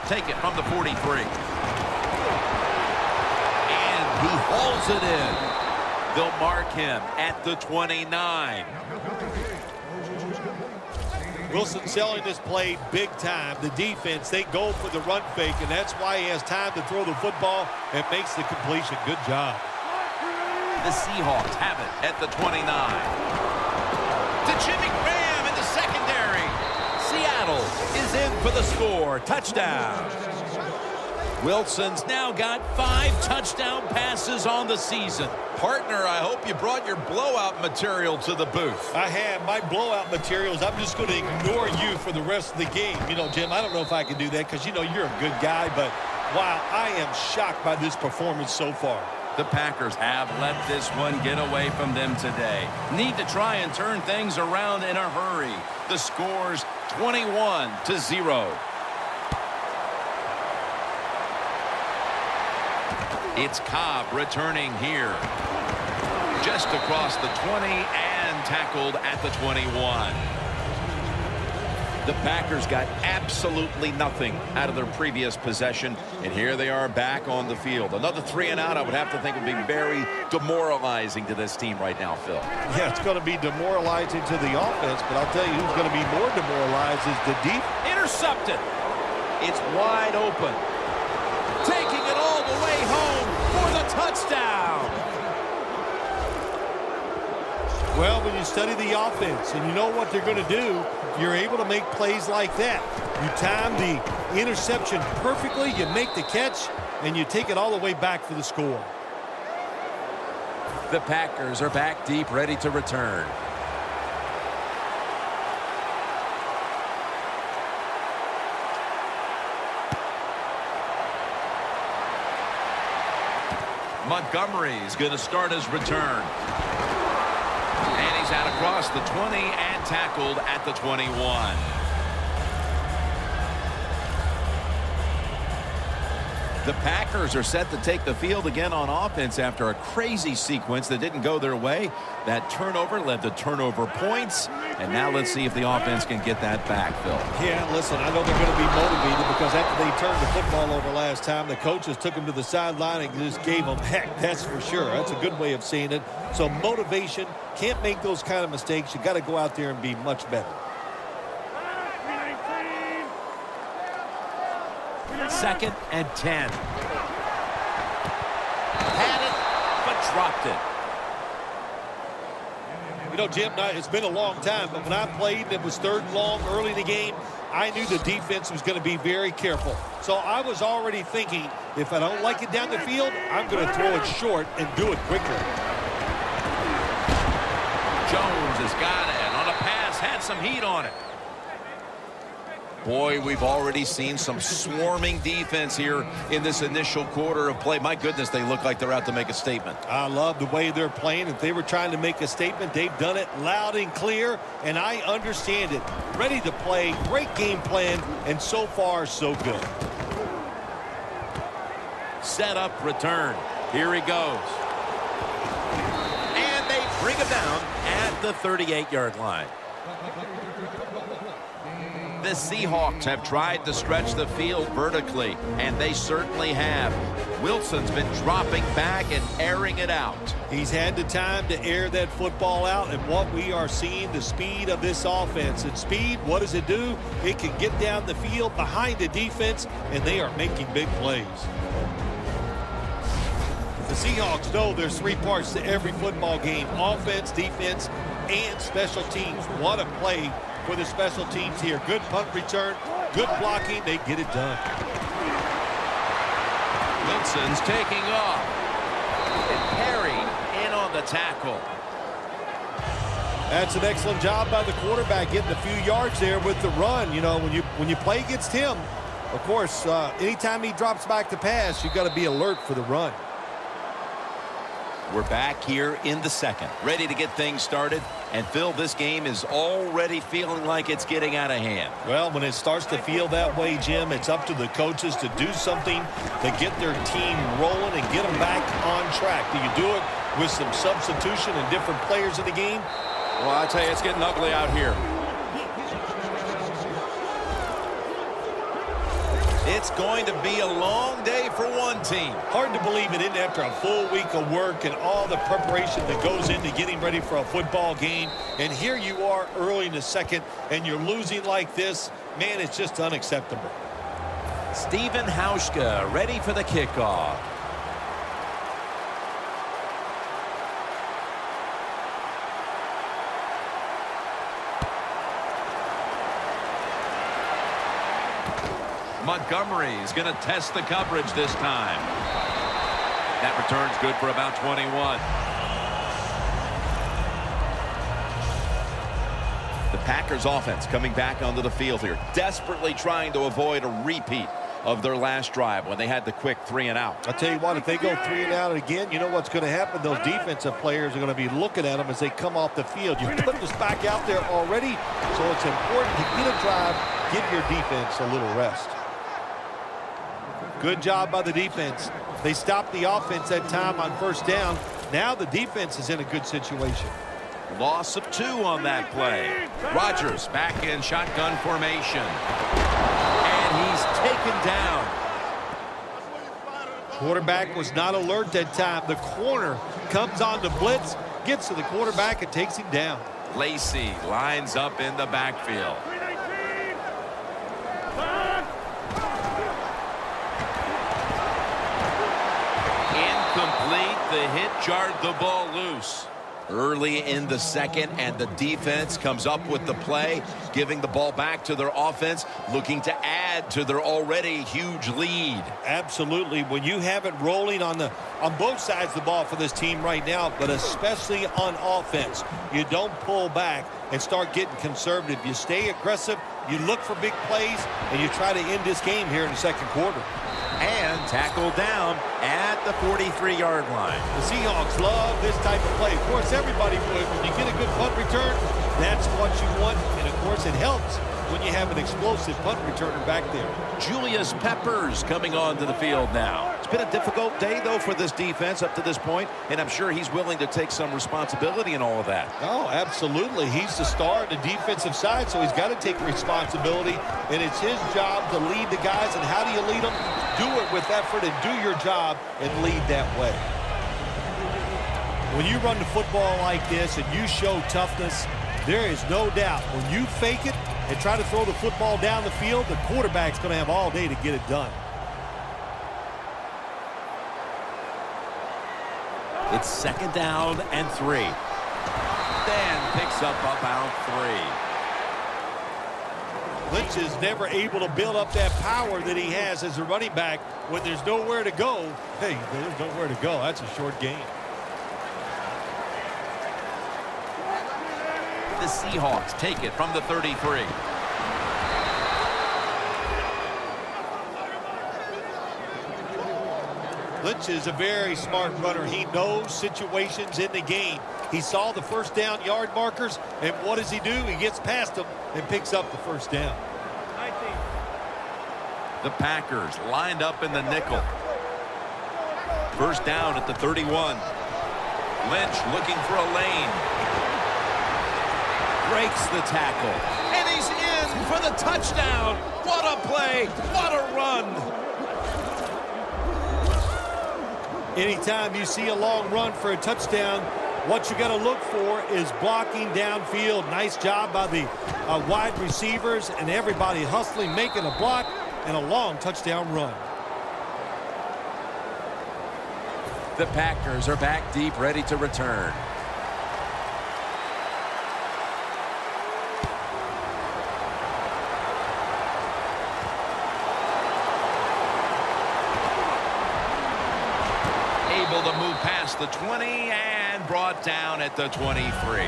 take it from the 43. And he hauls it in. They'll mark him at the 29. Wilson selling this play big time. The defense, they go for the run fake, and that's why he has time to throw the football and makes the completion. Good job. The Seahawks have it at the 29. To Jimmy Graham in the secondary. Seattle is in for the score. Touchdown. Wilson's now got 5 touchdown passes on the season. Partner, I hope you brought your blowout material to the booth. I have. My blowout materials, I'm just going to ignore you for the rest of the game. You know, Jim, I don't know if I can do that because, you know, you're a good guy. But, wow, I am shocked by this performance so far. The Packers have let this one get away from them today. Need to try and turn things around in a hurry. The score's 21-0. It's Cobb returning here. Just across the 20 and tackled at the 21. The Packers got absolutely nothing out of their previous possession, and here they are back on the field. Another 3 and out, I would have to think, would be very demoralizing to this team right now, Phil. Yeah, it's going to be demoralizing to the offense, but I'll tell you who's going to be more demoralized is the defense. Intercepted. It's wide open. Taking it all the way home for the touchdown. Well, when you study the offense and you know what they're going to do, you're able to make plays like that. You time the interception perfectly, you make the catch, and you take it all the way back for the score. The Packers are back deep, ready to return. Montgomery's going to start his return. And he's out across the 20 and tackled at the 21. The Packers are set to take the field again on offense after a crazy sequence that didn't go their way. That turnover led to turnover points. And now let's see if the offense can get that back, Phil. Yeah, listen, I know they're going to be motivated because after they turned the football over last time, the coaches took them to the sideline and just gave them heck, that's for sure. That's a good way of seeing it. So motivation, can't make those kind of mistakes. You got to go out there and be much better. Second and 10. Had it, but dropped it. You know, Jim, it's been a long time, but when I played and it was 3rd and long early in the game, I knew the defense was going to be very careful. So I was already thinking, if I don't like it down the field, I'm going to throw it short and do it quicker. Jones has got it on a pass, had some heat on it. Boy, we've already seen some swarming defense here in this initial quarter of play. My goodness, they look like they're out to make a statement. I love the way they're playing. If they were trying to make a statement, they've done it loud and clear, and I understand it. Ready to play, great game plan, and so far, so good. Set up, return. Here he goes. And they bring him down at the 38-yard line. The Seahawks have tried to stretch the field vertically, and they certainly have. Wilson's been dropping back and airing it out. He's had the time to air that football out, and what we are seeing, the speed of this offense. And speed, what does it do? It can get down the field behind the defense, and they are making big plays. The Seahawks know there's 3 parts to every football game: offense, defense, and special teams. What a play for the special teams here. Good punt return, good blocking. They get it done. Wilson's taking off. And Perry in on the tackle. That's an excellent job by the quarterback, getting a few yards there with the run. You know, when you play against him, of course, anytime he drops back to pass, you've got to be alert for the run. We're back here in the second, ready to get things started. And, Phil, this game is already feeling like it's getting out of hand. Well, when it starts to feel that way, Jim, it's up to the coaches to do something to get their team rolling and get them back on track. Do you do it with some substitution and different players in the game? Well, I tell you, it's getting ugly out here. It's going to be a long day for one team. Hard to believe it isn't after a full week of work and all the preparation that goes into getting ready for a football game. And here you are early in the second, and you're losing like this. Man, it's just unacceptable. Steven Hauschka ready for the kickoff. Montgomery's going to test the coverage this time. That return's good for about 21. The Packers offense coming back onto the field here, desperately trying to avoid a repeat of their last drive when they had the quick 3-and-out. I'll tell you what, if they go 3-and-out again, you know what's going to happen? Those defensive players are going to be looking at them as they come off the field. You put this back out there already, so it's important to get a drive, give your defense a little rest. Good job by the defense. They stopped the offense that time on first down. Now the defense is in a good situation. Loss of 2 on that play. Rodgers back in shotgun formation. And he's taken down. Quarterback was not alert that time. The corner comes on the blitz, gets to the quarterback, and takes him down. Lacey lines up in the backfield. Incomplete. The hit jarred the ball loose. Early in the second, and the defense comes up with the play, giving the ball back to their offense, looking to add to their already huge lead. Absolutely. When you have it rolling on both sides of the ball for this team right now, but especially on offense, you don't pull back and start getting conservative. You stay aggressive, you look for big plays, and you try to end this game here in the second quarter. And tackled down at the 43-yard line. The Seahawks love this type of play. Of course, everybody would. When you get a good punt return, that's what you want. And, of course, it helps when you have an explosive punt returner back there. Julius Peppers coming onto the field now. It's been a difficult day, though, for this defense up to this point, and I'm sure he's willing to take some responsibility in all of that. Oh, absolutely. He's the star on the defensive side, so he's got to take responsibility, and it's his job to lead the guys. And how do you lead them? Do it with effort and do your job and lead that way. When you run the football like this and you show toughness, there is no doubt when you fake it and try to throw the football down the field, the quarterback's going to have all day to get it done. It's second down and 3. Dan picks up about 3. Lynch is never able to build up that power that he has as a running back when there's nowhere to go. Hey, there's nowhere to go. That's a short game. The Seahawks take it from the 33. Lynch is a very smart runner. He knows situations in the game. He saw the first down yard markers, and what does he do? He gets past them and picks up the first down. The Packers lined up in the nickel. First down at the 31. Lynch looking for a lane. Breaks the tackle. And he's in for the touchdown. What a play. What a run. Anytime you see a long run for a touchdown, what you got to look for is blocking downfield. Nice job by the wide receivers and everybody hustling, making a block and a long touchdown run. The Packers are back deep, ready to return. Able to move past the 20 and brought down at the 23.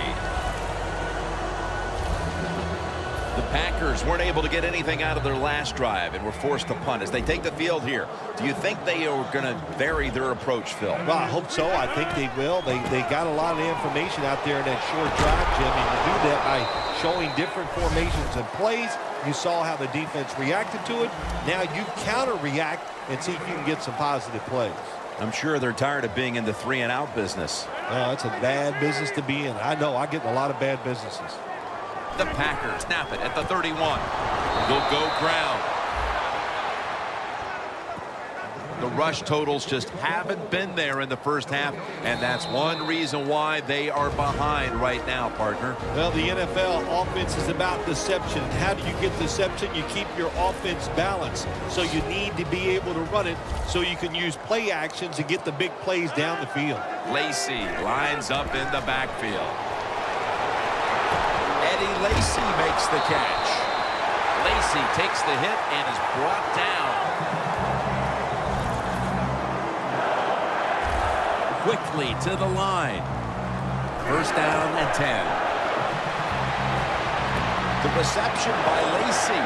The Packers weren't able to get anything out of their last drive and were forced to punt as they take the field here. Do you think they are going to vary their approach, Phil? Well, I hope so. I think they will. They got a lot of information out there in that short drive, Jim, and you do that by showing different formations and plays. You saw how the defense reacted to it. Now you counter-react and see if you can get some positive plays. I'm sure they're tired of being in the 3-and-out business. It's a bad business to be in. I know. I get in a lot of bad businesses. The Packers snap it at the 31. They'll go ground. The rush totals just haven't been there in the first half, and that's one reason why they are behind right now, partner. Well, the NFL offense is about deception. How do you get deception? You keep your offense balanced. So you need to be able to run it so you can use play actions and get the big plays down the field. Lacy lines up in the backfield. Eddie Lacy makes the catch. Lacy takes the hit and is brought down. Quickly to the line. First down and 10. The reception by Lacy.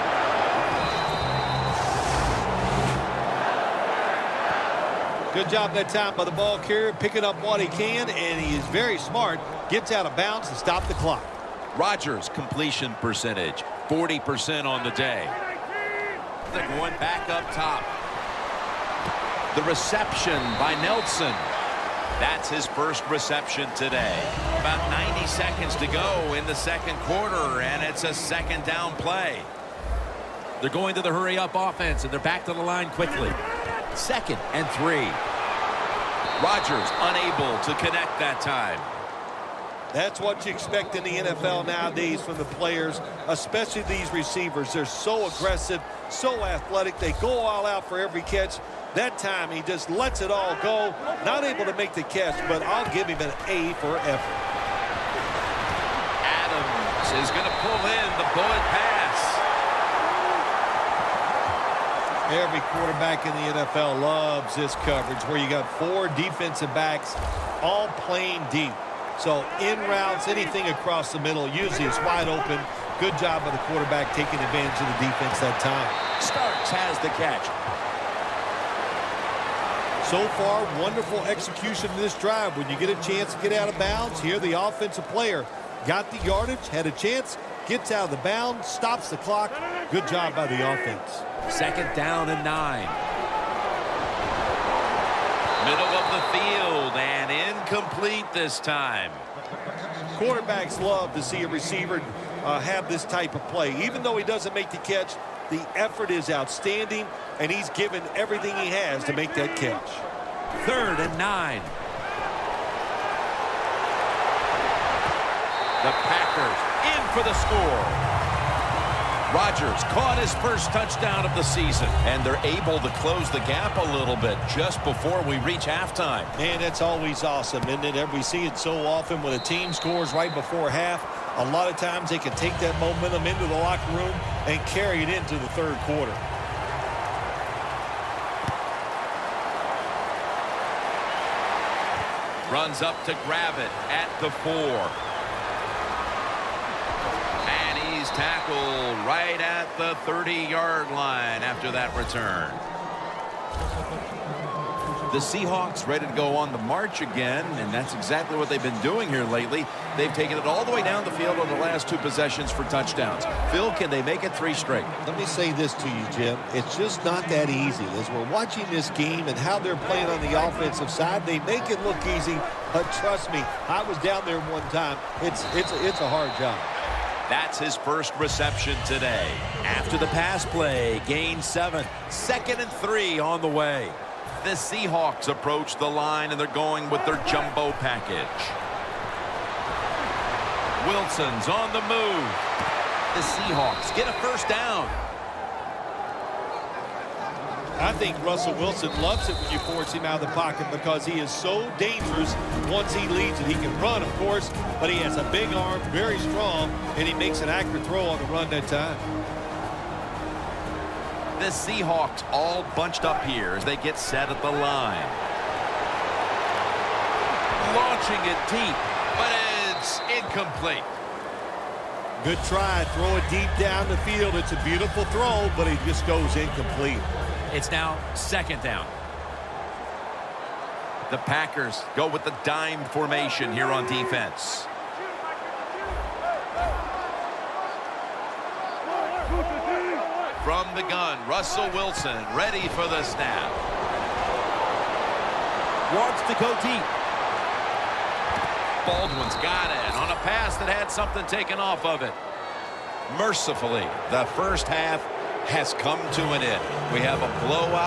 Good job that time by the ball carrier, picking up what he can, and he is very smart. Gets out of bounds to stop the clock. Rodgers' completion percentage, 40% on the day. They're going back up top. The reception by Nelson. That's his first reception today. About 90 seconds to go in the second quarter, and it's a second down play. They're going to the hurry-up offense, and they're back to the line quickly. 2nd and 3. Rodgers unable to connect that time. That's what you expect in the NFL nowadays from the players, especially these receivers. They're so aggressive, so athletic. They go all out for every catch. That time he just lets it all go. Not able to make the catch, but I'll give him an A for effort. Adams is going to pull in the bullet pass. Every quarterback in the NFL loves this coverage where you got 4 defensive backs all playing deep. So in routes, anything across the middle usually is wide open. Good job by the quarterback taking advantage of the defense that time. Starks has the catch. So far, wonderful execution in this drive. When you get a chance to get out of bounds, here the offensive player got the yardage, had a chance, gets out of the bounds, stops the clock. Good job by the offense. 2nd down and 9. Middle of the field and incomplete this time. Quarterbacks love to see a receiver have this type of play. Even though he doesn't make the catch, the effort is outstanding, and he's given everything he has to make that catch. 3rd and 9. The Packers in for the score. Rodgers caught his first touchdown of the season, and they're able to close the gap a little bit just before we reach halftime. Man, that's always awesome, isn't it? We see it so often when a team scores right before half. A lot of times they can take that momentum into the locker room and carry it into the third quarter. Runs up to grab it at the 4. Tackled right at the 30-yard line after that return. The Seahawks ready to go on the march again, and that's exactly what they've been doing here lately. They've taken it all the way down the field on the last 2 possessions for touchdowns. Phil, can they make it 3 straight? Let me say this to you, Jim. It's just not that easy. As we're watching this game and how they're playing on the offensive side, they make it look easy, but trust me, I was down there one time. It's a hard job. That's his first reception today. After the pass play, gain 7. 2nd and 3 on the way. The Seahawks approach the line, and they're going with their jumbo package. Wilson's on the move. The Seahawks get a first down. I think Russell Wilson loves it when you force him out of the pocket because he is so dangerous once he leads it. He can run, of course, but he has a big arm, very strong, and he makes an accurate throw on the run that time. The Seahawks all bunched up here as they get set at the line. Launching it deep, but it's incomplete. Good try. Throw it deep down the field. It's a beautiful throw, but it just goes incomplete. It's now 2nd down. The Packers go with the dime formation here on defense. From the gun, Russell Wilson ready for the snap. Wants to go deep. Baldwin's got it on a pass that had something taken off of it. Mercifully, the first half has come to an end. We have a blowout.